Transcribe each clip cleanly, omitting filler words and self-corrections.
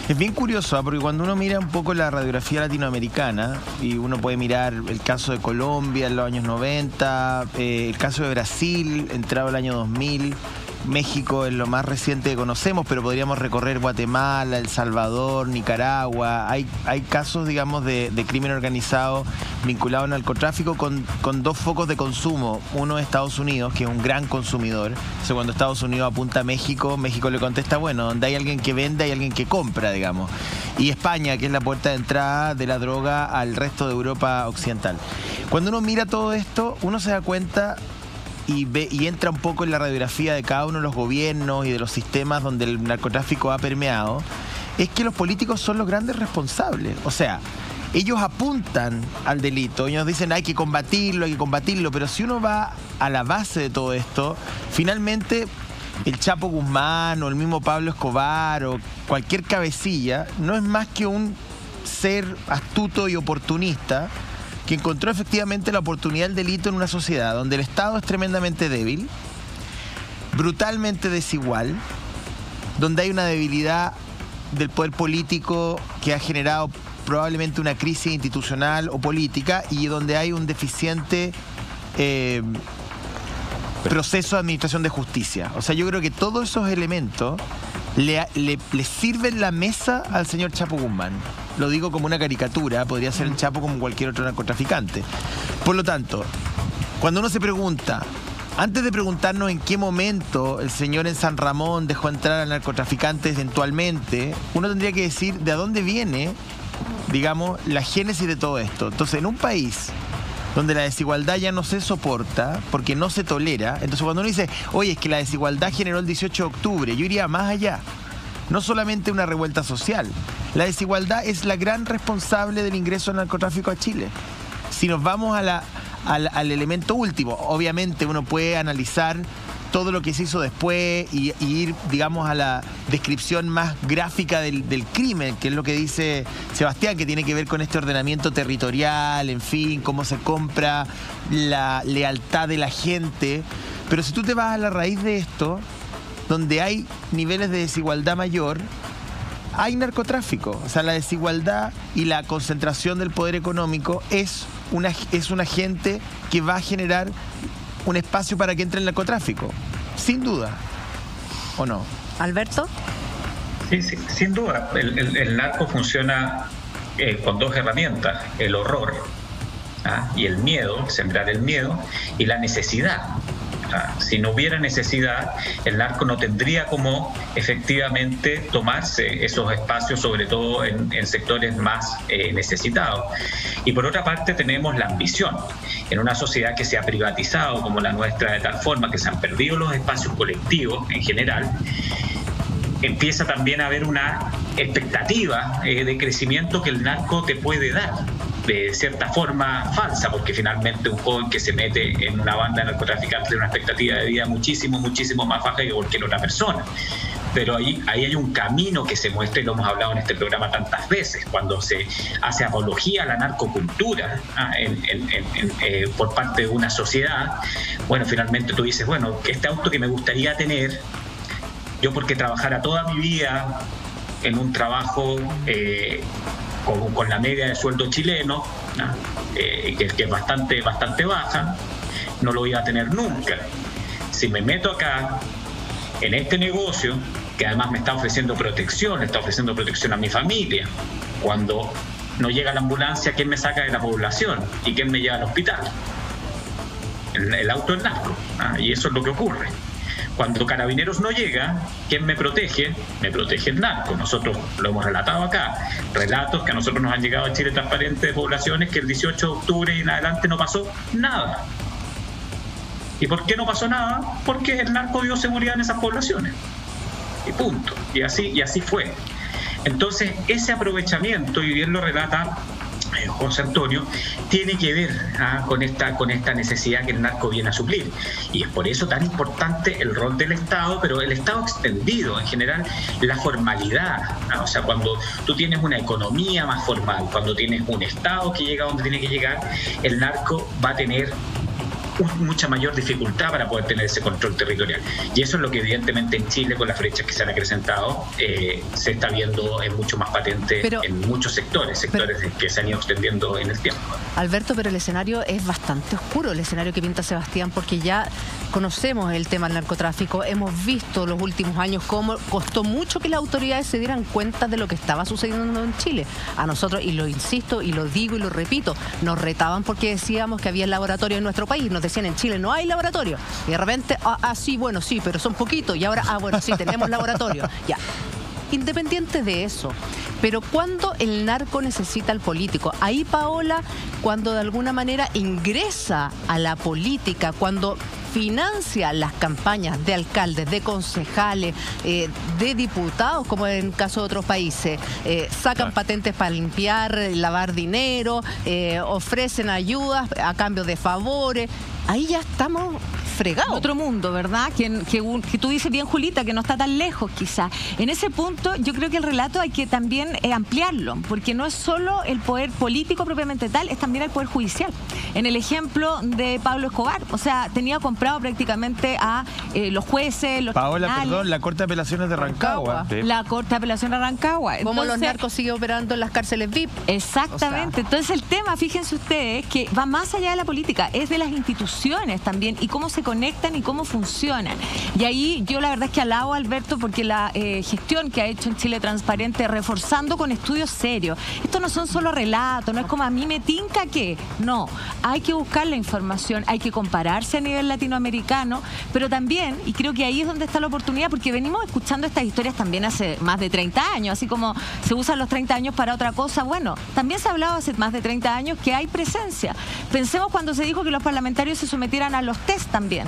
Es bien curioso, porque cuando uno mira un poco la radiografía latinoamericana, y uno puede mirar el caso de Colombia en los años 90, el caso de Brasil, entrado el año 2000, México es lo más reciente que conocemos, pero podríamos recorrer Guatemala, El Salvador, Nicaragua. Hay casos, digamos, de crimen organizado vinculado al narcotráfico con dos focos de consumo. Uno es Estados Unidos, que es un gran consumidor. Entonces, cuando Estados Unidos apunta a México, México le contesta, bueno, donde hay alguien que vende, hay alguien que compra, digamos. Y España, que es la puerta de entrada de la droga al resto de Europa occidental. Cuando uno mira todo esto, uno se da cuenta y entra un poco en la radiografía de cada uno de los gobiernos y de los sistemas donde el narcotráfico ha permeado, es que los políticos son los grandes responsables. O sea, ellos apuntan al delito, ellos dicen hay que combatirlo, pero si uno va a la base de todo esto, finalmente el Chapo Guzmán o el mismo Pablo Escobar o cualquier cabecilla no es más que un ser astuto y oportunista que encontró efectivamente la oportunidad del delito en una sociedad donde el Estado es tremendamente débil, brutalmente desigual, donde hay una debilidad del poder político que ha generado probablemente una crisis institucional o política y donde hay un deficiente proceso de administración de justicia. O sea, yo creo que todos esos elementos le sirven la mesa al señor Chapo Guzmán. Lo digo como una caricatura, podría ser el Chapo como cualquier otro narcotraficante. Por lo tanto, cuando uno se pregunta, antes de preguntarnos en qué momento el señor en San Ramón dejó entrar al narcotraficante eventualmente, uno tendría que decir de dónde viene, digamos, la génesis de todo esto. Entonces, en un país donde la desigualdad ya no se soporta, porque no se tolera, entonces cuando uno dice, oye, es que la desigualdad generó el 18 de octubre, yo iría más allá. No solamente una revuelta social. La desigualdad es la gran responsable del ingreso del narcotráfico a Chile. Si nos vamos al elemento último, obviamente uno puede analizar todo lo que se hizo después y ir, digamos, a la descripción más gráfica del crimen, que es lo que dice Sebastián, que tiene que ver con este ordenamiento territorial, en fin, cómo se compra la lealtad de la gente. Pero si tú te vas a la raíz de esto, donde hay niveles de desigualdad mayor, hay narcotráfico. O sea, la desigualdad y la concentración del poder económico es un agente que va a generar un espacio para que entre el narcotráfico, sin duda, ¿o no? ¿Alberto? Sí, sin duda. El narco funciona con dos herramientas: el horror y el miedo, sembrar el miedo, y la necesidad. Si no hubiera necesidad, el narco no tendría como efectivamente tomarse esos espacios, sobre todo en sectores más necesitados. Y por otra parte tenemos la ambición. En una sociedad que se ha privatizado como la nuestra de tal forma que se han perdido los espacios colectivos en general, empieza también a haber una expectativa de crecimiento que el narco te puede dar, de cierta forma falsa, porque finalmente un joven que se mete en una banda de narcotraficantes tiene una expectativa de vida muchísimo más baja que cualquier otra persona. Pero ahí hay un camino que se muestra, y lo hemos hablado en este programa tantas veces, cuando se hace apología a la narcocultura por parte de una sociedad. Bueno, finalmente tú dices, bueno, este auto que me gustaría tener, yo porque trabajara toda mi vida en un trabajo con la media de sueldo chileno, que es bastante baja, no lo iba a tener nunca. Si me meto acá, en este negocio, que además me está ofreciendo protección, a mi familia, cuando no llega la ambulancia, ¿quién me saca de la población? ¿Y quién me lleva al hospital? El auto del narco. Y eso es lo que ocurre. Cuando Carabineros no llega, ¿quién me protege? Me protege el narco. Nosotros lo hemos relatado acá. Relatos que a nosotros nos han llegado a Chile Transparente de poblaciones que el 18 de octubre y en adelante no pasó nada. ¿Y por qué no pasó nada? Porque el narco dio seguridad en esas poblaciones. Y punto. Y así fue. Entonces, ese aprovechamiento, y bien lo relata José Antonio, tiene que ver con esta necesidad que el narco viene a suplir. Y es por eso tan importante el rol del Estado, pero el Estado extendido, en general, la formalidad. O sea, cuando tú tienes una economía más formal, cuando tienes un Estado que llega donde tiene que llegar, el narco va a tener mucha mayor dificultad para poder tener ese control territorial. Y eso es lo que evidentemente en Chile, con las brechas que se han acrecentado, se está viendo mucho más patente en muchos sectores que se han ido extendiendo en el tiempo. Alberto, pero el escenario es bastante oscuro, el escenario que pinta Sebastián, porque ya conocemos el tema del narcotráfico, hemos visto los últimos años cómo costó mucho que las autoridades se dieran cuenta de lo que estaba sucediendo en Chile. A nosotros, y lo insisto, y lo digo y lo repito, nos retaban porque decíamos que había laboratorio en nuestro país, nos decían en Chile no hay laboratorio, y de repente, sí, bueno, sí, pero son poquitos, y ahora, bueno, sí, tenemos laboratorio, ya. Independiente de eso, pero cuando el narco necesita al político, ahí Paola, cuando de alguna manera ingresa a la política, cuando financia las campañas de alcaldes, de concejales, de diputados, como en el caso de otros países, sacan patentes para limpiar, lavar dinero, ofrecen ayudas a cambio de favores, ahí ya estamos fregados. Otro mundo, ¿verdad? Que tú dices bien, Julita, que no está tan lejos quizás. En ese punto yo creo que el relato hay que también ampliarlo, porque no es solo el poder político propiamente tal, es también el poder judicial. En el ejemplo de Pablo Escobar, o sea, tenía comprado prácticamente a los jueces, los Paola, tribunales. perdón, la Corte de Apelaciones de Rancagua. Sí. La Corte de Apelaciones de Rancagua. Como los narcos siguen operando en las cárceles VIP. Exactamente. O sea, entonces el tema, fíjense ustedes, que va más allá de la política, es de las instituciones también, y cómo se conectan y cómo funcionan. Y ahí yo la verdad es que alabo a Alberto porque la gestión que ha hecho en Chile Transparente, reforzando con estudios serios. Esto no son solo relatos, no es como a mí me tinca que, no, hay que buscar la información, hay que compararse a nivel latinoamericano, pero también, y creo que ahí es donde está la oportunidad, porque venimos escuchando estas historias también hace más de 30 años, así como se usan los 30 años para otra cosa, bueno, también se ha hablado hace más de 30 años que hay presencia. Pensemos cuando se dijo que los parlamentarios se sometieran a los test también.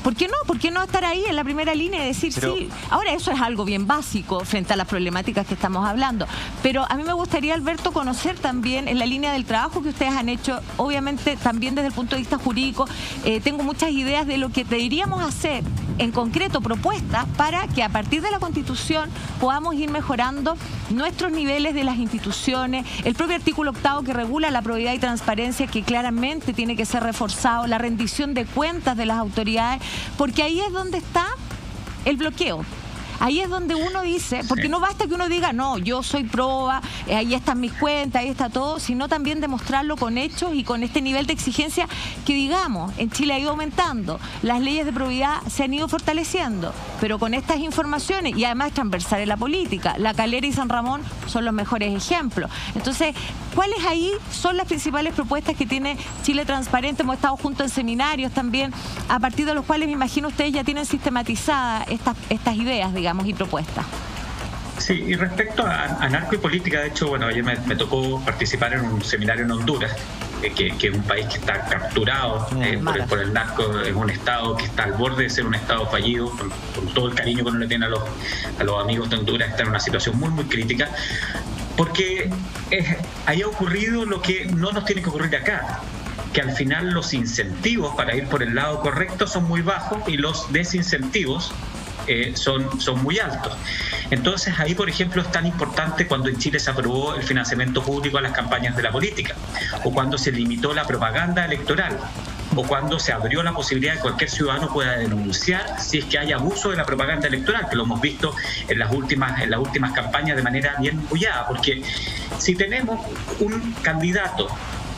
¿Por qué no? ¿Por qué no estar ahí en la primera línea y decir sí? Ahora eso es algo bien básico frente a las problemáticas que estamos hablando. Pero a mí me gustaría, Alberto, conocer también en la línea del trabajo que ustedes han hecho, obviamente también desde el punto de vista jurídico, tengo muchas ideas de lo que deberíamos hacer, en concreto propuestas, para que a partir de la Constitución podamos ir mejorando nuestros niveles de las instituciones, el propio artículo 8º que regula la probidad y transparencia, que claramente tiene que ser reforzado, la rendición de cuentas de las autoridades, porque ahí es donde está el bloqueo. Ahí es donde uno dice, porque no basta que uno diga, no, yo soy proba, ahí están mis cuentas, ahí está todo, sino también demostrarlo con hechos y con este nivel de exigencia que, digamos, en Chile ha ido aumentando. Las leyes de probidad se han ido fortaleciendo, pero con estas informaciones, y además transversal en la política, La Calera y San Ramón son los mejores ejemplos. Entonces, ¿cuáles ahí son las principales propuestas que tiene Chile Transparente? Hemos estado juntos en seminarios también, a partir de los cuales me imagino ustedes ya tienen sistematizadas estas ideas, digamos, y propuestas. Sí, y respecto a narco y política, de hecho, bueno, ayer me tocó participar en un seminario en Honduras, que es un país que está capturado por el narco, es un estado que está al borde de ser un estado fallido, con todo el cariño que uno le tiene a los amigos de Honduras, está en una situación muy, muy crítica, porque ahí ha ocurrido lo que no nos tiene que ocurrir acá, que al final los incentivos para ir por el lado correcto son muy bajos y los desincentivos son muy altos. Entonces ahí, por ejemplo, es tan importante cuando en Chile se aprobó el financiamiento público a las campañas de la política, o cuando se limitó la propaganda electoral, o cuando se abrió la posibilidad de que cualquier ciudadano pueda denunciar si es que hay abuso de la propaganda electoral, que lo hemos visto en las últimas campañas de manera bien bullada, porque si tenemos un candidato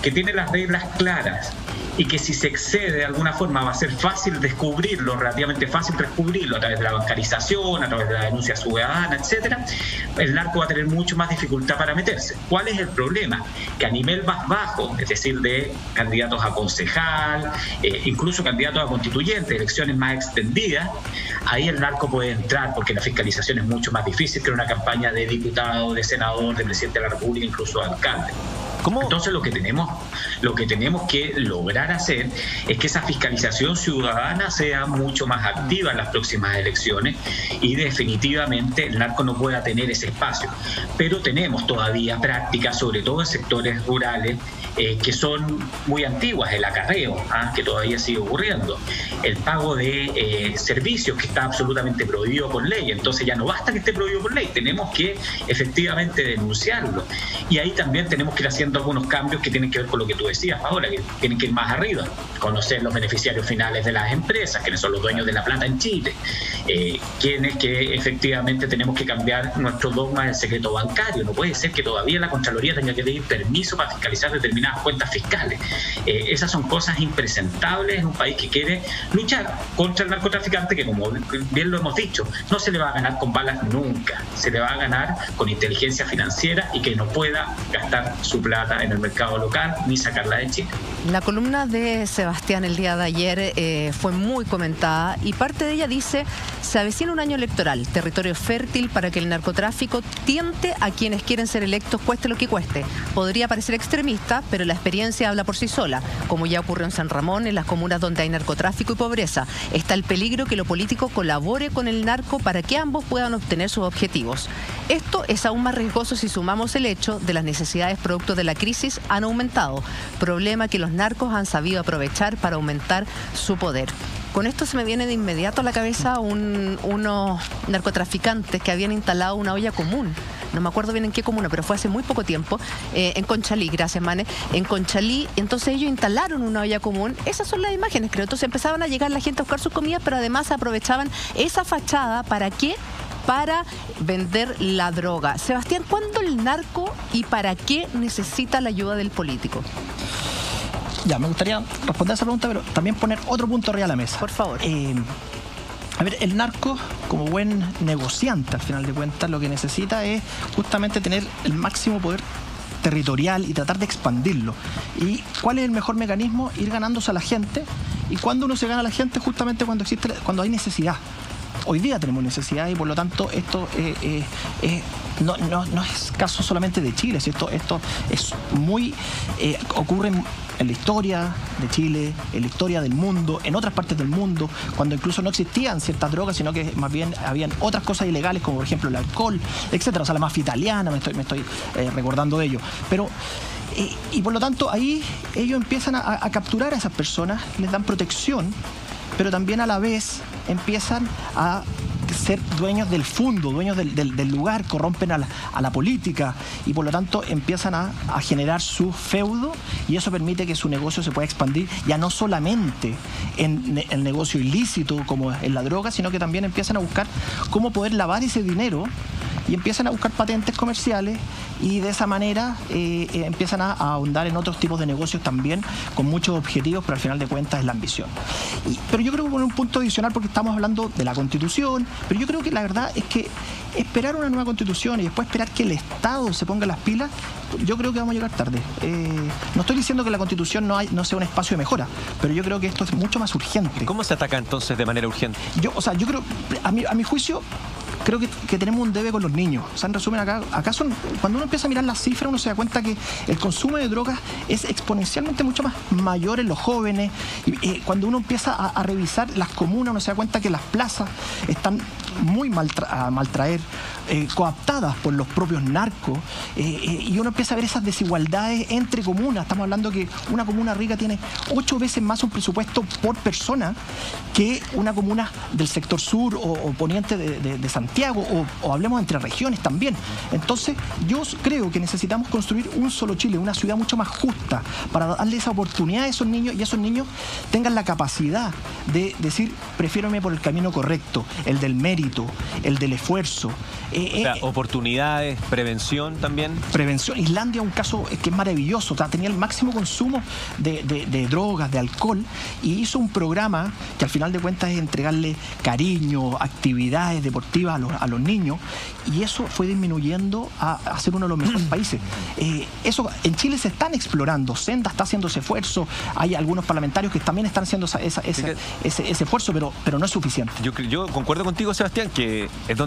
que tiene las reglas claras y que si se excede de alguna forma va a ser fácil descubrirlo, relativamente fácil descubrirlo a través de la bancarización, a través de la denuncia ciudadana, etcétera, el narco va a tener mucho más dificultad para meterse. ¿Cuál es el problema? Que a nivel más bajo, es decir, de candidatos a concejal, incluso candidatos a constituyente, elecciones más extendidas, ahí el narco puede entrar porque la fiscalización es mucho más difícil que una campaña de diputado, de senador, de presidente de la República, incluso de alcalde. ¿Cómo? Entonces lo que tenemos que lograr hacer es que esa fiscalización ciudadana sea mucho más activa en las próximas elecciones y definitivamente el narco no pueda tener ese espacio. Pero tenemos todavía prácticas, sobre todo en sectores rurales, que son muy antiguas, el acarreo, que todavía sigue ocurriendo, el pago de servicios que está absolutamente prohibido por ley. Entonces ya no basta que esté prohibido por ley, tenemos que efectivamente denunciarlo. Y ahí también tenemos que ir haciendo haciendo algunos cambios que tienen que ver con lo que tú decías ahora, que tienen que ir más arriba, conocer los beneficiarios finales de las empresas, quienes son los dueños de la plata en Chile, quienes que efectivamente tenemos que cambiar nuestro dogma del secreto bancario. No puede ser que todavía la Contraloría tenga que pedir permiso para fiscalizar determinadas cuentas fiscales. Esas son cosas impresentables en un país que quiere luchar contra el narcotraficante, que como bien lo hemos dicho, no se le va a ganar con balas nunca, se le va a ganar con inteligencia financiera y que no pueda gastar su plata en el mercado local ni sacarla de Chile. La columna de Sebastián el día de ayer fue muy comentada y parte de ella dice: se avecina un año electoral, territorio fértil para que el narcotráfico tiente a quienes quieren ser electos cueste lo que cueste. Podría parecer extremista, pero la experiencia habla por sí sola, como ya ocurrió en San Ramón, en las comunas donde hay narcotráfico y pobreza. Está el peligro que lo político colabore con el narco para que ambos puedan obtener sus objetivos. Esto es aún más riesgoso si sumamos el hecho de las necesidades producto de la crisis han aumentado, problema que los narcos han sabido aprovechar para aumentar su poder. Con esto se me viene de inmediato a la cabeza unos narcotraficantes que habían instalado una olla común. No me acuerdo bien en qué comuna, pero fue hace muy poco tiempo, en Conchalí, gracias Mane, en Conchalí. Entonces ellos instalaron una olla común. Esas son las imágenes, creo. Entonces empezaban a llegar la gente a buscar sus comidas, pero además aprovechaban esa fachada. ¿Para qué? Para vender la droga. Sebastián, ¿cuándo el narco y para qué necesita la ayuda del político? Ya, me gustaría responder a esa pregunta, pero también poner otro punto arriba de la mesa. Por favor. A ver, el narco, como buen negociante, al final de cuentas, lo que necesita es justamente tener el máximo poder territorial y tratar de expandirlo. ¿Y cuál es el mejor mecanismo? Ir ganándose a la gente. ¿Y cuando uno se gana a la gente? Justamente cuando hay necesidad. Hoy día tenemos necesidad y por lo tanto esto no es caso solamente de Chile, esto es muy ocurre en la historia de Chile, en la historia del mundo, en otras partes del mundo, cuando incluso no existían ciertas drogas, sino que más bien habían otras cosas ilegales, como por ejemplo el alcohol, etcétera. O sea, la mafia italiana, me estoy recordando de ello. Pero y por lo tanto ahí ellos empiezan a capturar a esas personas, les dan protección, pero también a la vez empiezan a ser dueños del fondo, dueños del lugar, corrompen a la política y por lo tanto empiezan a generar su feudo y eso permite que su negocio se pueda expandir ya no solamente en el negocio ilícito como en la droga, sino que también empiezan a buscar cómo poder lavar ese dinero y empiezan a buscar patentes comerciales y de esa manera empiezan a ahondar en otros tipos de negocios también con muchos objetivos, pero al final de cuentas es la ambición. Pero yo creo que poner un punto adicional porque estamos hablando de la Constitución, pero yo creo que la verdad es que esperar una nueva Constitución y después esperar que el Estado se ponga las pilas, yo creo que vamos a llegar tarde. No estoy diciendo que la Constitución no sea un espacio de mejora, pero yo creo que esto es mucho más urgente. ¿Cómo se ataca entonces de manera urgente? Yo creo, a mi juicio, creo que tenemos un debe con los niños. O sea, en resumen, acá son, cuando uno empieza a mirar las cifras, uno se da cuenta que el consumo de drogas es exponencialmente mucho más mayor en los jóvenes. Y cuando uno empieza a revisar las comunas, uno se da cuenta que las plazas están muy a maltraer, coaptadas por los propios narcos, y uno empieza a ver esas desigualdades entre comunas. Estamos hablando que una comuna rica tiene 8 veces más un presupuesto por persona que una comuna del sector sur o poniente de Santiago, o hablemos entre regiones también. Entonces yo creo que necesitamos construir un solo Chile, una ciudad mucho más justa, para darle esa oportunidad a esos niños y esos niños tengan la capacidad de decir: prefiero irme por el camino correcto, el del mérito, el del esfuerzo. O sea, oportunidades, prevención también. Prevención. Islandia es un caso que es maravilloso. O sea, tenía el máximo consumo de drogas, de alcohol, y hizo un programa que al final de cuentas es entregarle cariño, actividades deportivas a los niños, y eso fue disminuyendo a ser uno de los mejores países. Eso en Chile se están explorando. Senda está haciendo ese esfuerzo. Hay algunos parlamentarios que también están haciendo ese esfuerzo, pero no es suficiente. Yo concuerdo contigo, Sebastián, que es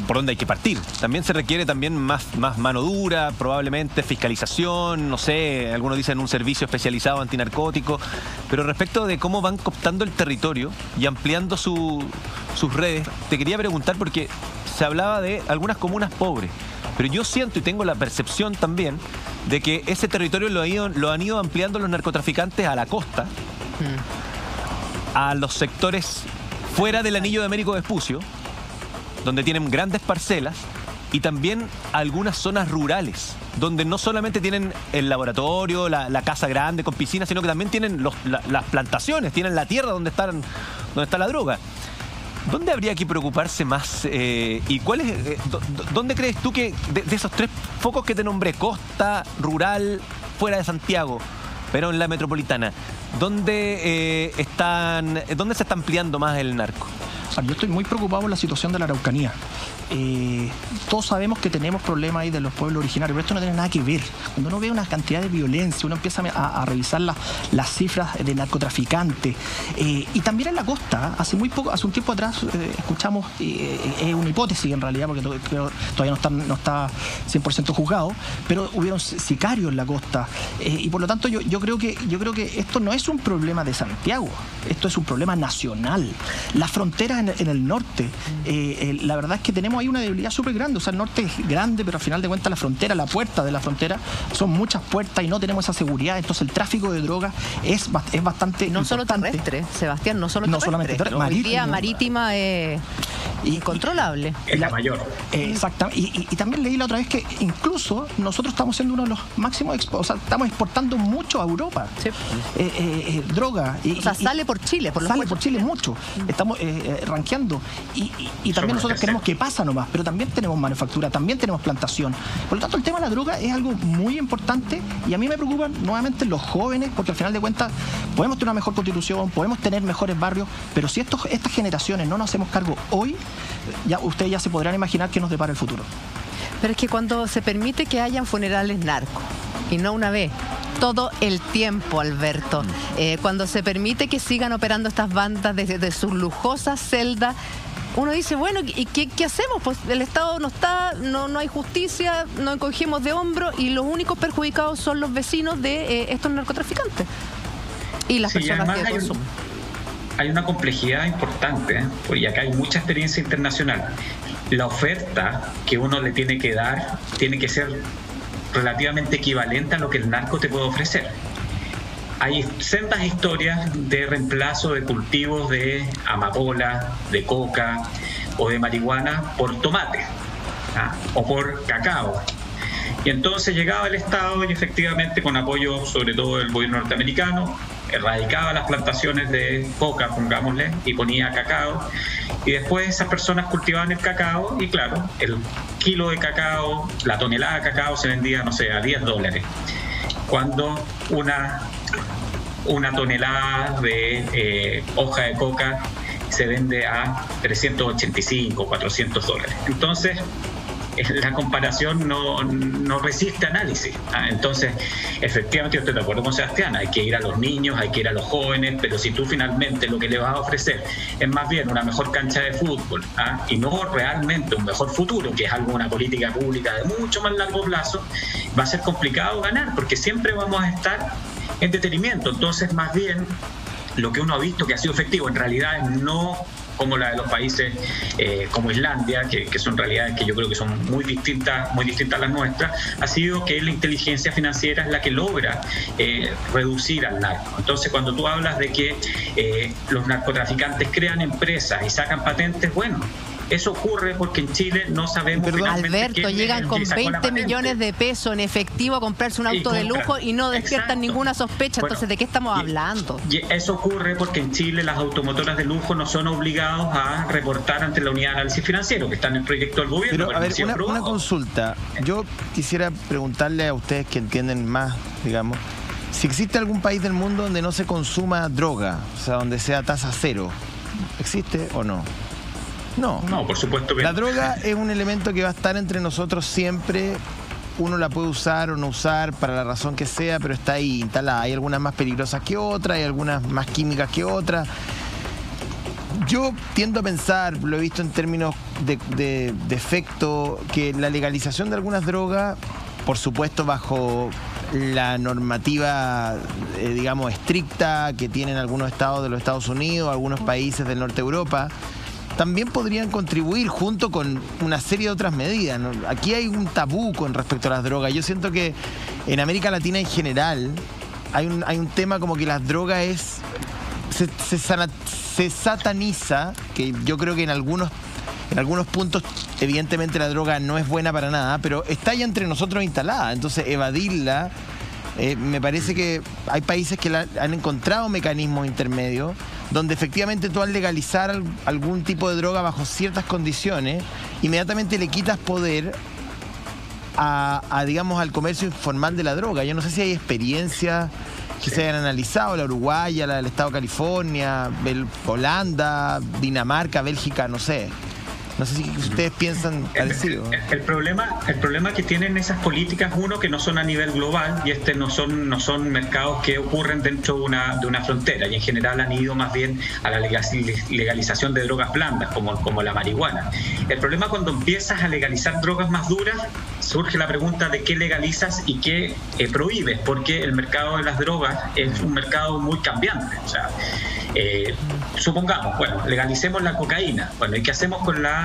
por donde hay que partir. También se requiere más mano dura, probablemente fiscalización, no sé, algunos dicen un servicio especializado antinarcótico, pero respecto de cómo van cooptando el territorio y ampliando sus redes, te quería preguntar porque se hablaba de algunas comunas pobres, pero yo siento y tengo la percepción también de que ese territorio lo han ido ampliando los narcotraficantes a la costa, a los sectores fuera del anillo de Américo Vespucio, donde tienen grandes parcelas, y también algunas zonas rurales, donde no solamente tienen el laboratorio, la casa grande con piscina, sino que también tienen las plantaciones, tienen la tierra donde está la droga. ¿Dónde habría que preocuparse más? ¿Y dónde crees tú que de esos 3 focos que te nombré, costa, rural, fuera de Santiago, pero en la metropolitana, ¿dónde se está ampliando más el narco? Yo estoy muy preocupado por la situación de la Araucanía. Todos sabemos que tenemos problemas ahí de los pueblos originarios, pero esto no tiene nada que ver. Cuando uno ve una cantidad de violencia, uno empieza a revisar las cifras de narcotraficantes. Y también en la costa, hace un tiempo atrás, escuchamos, es una hipótesis en realidad, porque todavía no está 100% juzgado, pero hubieron sicarios en la costa. Y por lo tanto yo creo que esto no es un problema de Santiago, esto es un problema nacional. Las fronteras en el norte, la verdad es que tenemos ahí una debilidad súper grande. O sea, el norte es grande, pero al final de cuentas la frontera, la puerta de la frontera, son muchas puertas y no tenemos esa seguridad. Entonces el tráfico de drogas es bastante no importante. Solo terrestre, Sebastián, no solamente terrestre. Hoy día marítima es incontrolable. Es la mayor. Exactamente. Y también leí la otra vez que incluso nosotros estamos siendo uno de los máximos, estamos exportando mucho a Europa. Sí. Droga. Sale por Chile, sale por Chile mucho. Estamos rankeando. Y también nosotros queremos que pasa nomás, pero también tenemos manufactura, también tenemos plantación. Por lo tanto, el tema de la droga es algo muy importante y a mí me preocupan nuevamente los jóvenes, porque al final de cuentas podemos tener una mejor constitución, podemos tener mejores barrios, pero si estas generaciones no nos hacemos cargo hoy, ustedes ya se podrán imaginar qué nos depara el futuro. Pero es que cuando se permite que hayan funerales narcos, y no una vez, todo el tiempo, Alberto, cuando se permite que sigan operando estas bandas desde sus lujosas celdas, uno dice, bueno, ¿y qué hacemos? Pues el Estado no está, no hay justicia, nos encogemos de hombro y los únicos perjudicados son los vecinos de estos narcotraficantes y las personas que consumen. Hay una complejidad importante, y acá hay mucha experiencia internacional. La oferta que uno le tiene que dar tiene que ser relativamente equivalente a lo que el narco te puede ofrecer. Hay sendas historias de reemplazo de cultivos de amapola, de coca o de marihuana por tomate o por cacao. Y entonces llegaba el Estado y efectivamente con apoyo sobre todo del gobierno norteamericano erradicaba las plantaciones de coca, pongámosle, y ponía cacao. Y después esas personas cultivaban el cacao y claro, el kilo de cacao, la tonelada de cacao se vendía, no sé, a $10. Cuando una tonelada de hoja de coca se vende a $385, $400. Entonces, la comparación no resiste análisis. Entonces, efectivamente, yo estoy de acuerdo con Sebastián, hay que ir a los niños, hay que ir a los jóvenes, pero si tú finalmente lo que le vas a ofrecer es más bien una mejor cancha de fútbol y no realmente un mejor futuro, que es una política pública de mucho más largo plazo, va a ser complicado ganar, porque siempre vamos a estar en detenimiento. Entonces, más bien, lo que uno ha visto que ha sido efectivo en realidad no como la de los países como Islandia, que son realidades que yo creo que son muy distintas a las nuestras, ha sido que la inteligencia financiera es la que logra reducir al narco. Entonces, cuando tú hablas de que los narcotraficantes crean empresas y sacan patentes, bueno, eso ocurre porque en Chile no sabemos finalmente. Alberto, llegan con 20 millones de pesos en efectivo a comprarse un auto de lujo y no despiertan ninguna sospecha. Bueno, entonces, ¿de qué estamos hablando? Y eso ocurre porque en Chile las automotoras de lujo no son obligados a reportar ante la Unidad de Análisis Financiero, que está en el proyecto del gobierno. Pero, a ver, una consulta. Yo quisiera preguntarle a ustedes que entienden más, digamos, si existe algún país del mundo donde no se consuma droga, o sea, donde sea tasa cero. ¿Existe o no? No, por supuesto que la droga es un elemento que va a estar entre nosotros siempre. Uno la puede usar o no usar para la razón que sea, pero está ahí instalada. Hay algunas más peligrosas que otras, hay algunas más químicas que otras. Yo tiendo a pensar, lo he visto en términos de efecto, que la legalización de algunas drogas, por supuesto bajo la normativa, digamos, estricta que tienen algunos estados de los Estados Unidos, algunos países del norte de Europa, también podrían contribuir junto con una serie de otras medidas, ¿no? Aquí hay un tabú con respecto a las drogas. Yo siento que en América Latina en general hay un tema como que las drogas se sataniza, que yo creo que en algunos En algunos puntos, evidentemente, la droga no es buena para nada, pero está ya entre nosotros instalada. Entonces, evadirla, me parece que hay países que han encontrado mecanismos intermedios donde efectivamente tú al legalizar algún tipo de droga bajo ciertas condiciones, inmediatamente le quitas poder digamos, al comercio informal de la droga. Yo no sé si hay experiencias que se hayan analizado, la uruguaya, la del Estado de California, Holanda, Dinamarca, Bélgica, no sé. No sé si ustedes piensan parecido. El problema que tienen esas políticas, uno, que no son a nivel global, y no son mercados que ocurren dentro de una frontera, y en general han ido más bien a la legalización de drogas blandas, como la marihuana. El problema cuando empiezas a legalizar drogas más duras, surge la pregunta de qué legalizas y qué prohíbes, porque el mercado de las drogas es un mercado muy cambiante. O sea, supongamos, bueno, legalicemos la cocaína. Bueno, ¿y qué hacemos con la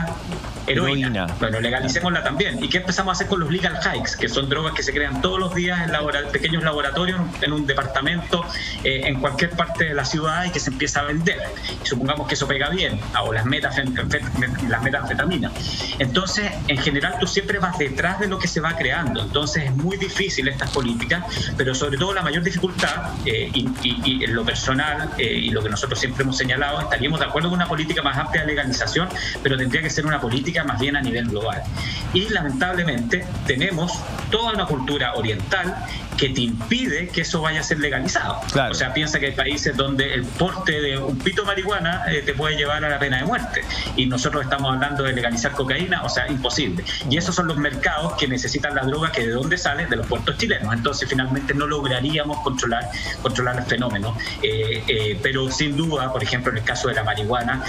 heroína? Bueno, legalicémosla también. ¿Y qué empezamos a hacer con los legal hikes? Que son drogas que se crean todos los días en pequeños laboratorios, en un departamento, en cualquier parte de la ciudad, y que se empieza a vender. Y supongamos que eso pega bien, o las metanfetaminas. Entonces, en general, tú siempre vas detrás de lo que se va creando. Entonces, es muy difícil estas políticas, pero sobre todo la mayor dificultad, y en lo personal, y lo que nosotros siempre hemos señalado, estaríamos de acuerdo con una política más amplia de legalización, pero tendría que ser una política más bien a nivel global. Y lamentablemente tenemos toda una cultura oriental que te impide que eso vaya a ser legalizado. Claro. O sea, piensa que hay países donde el porte de un pito de marihuana te puede llevar a la pena de muerte, y nosotros estamos hablando de legalizar cocaína, o sea, imposible. Y esos son los mercados que necesitan la droga, que de dónde sale, de los puertos chilenos. Entonces finalmente no lograríamos controlar el fenómeno. Pero sin duda, por ejemplo, en el caso de la marihuana,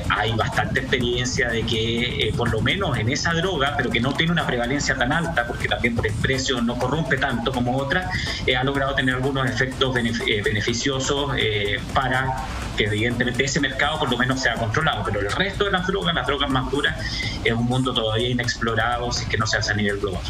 hay bastante experiencia de que por lo menos en esa droga, pero que no tiene una prevalencia tan alta, porque también por el precio no corrompe tanto como otra, ha logrado tener algunos efectos beneficiosos para que evidentemente ese mercado por lo menos sea controlado. Pero el resto de las drogas más duras, es un mundo todavía inexplorado, si es que no se hace a nivel global.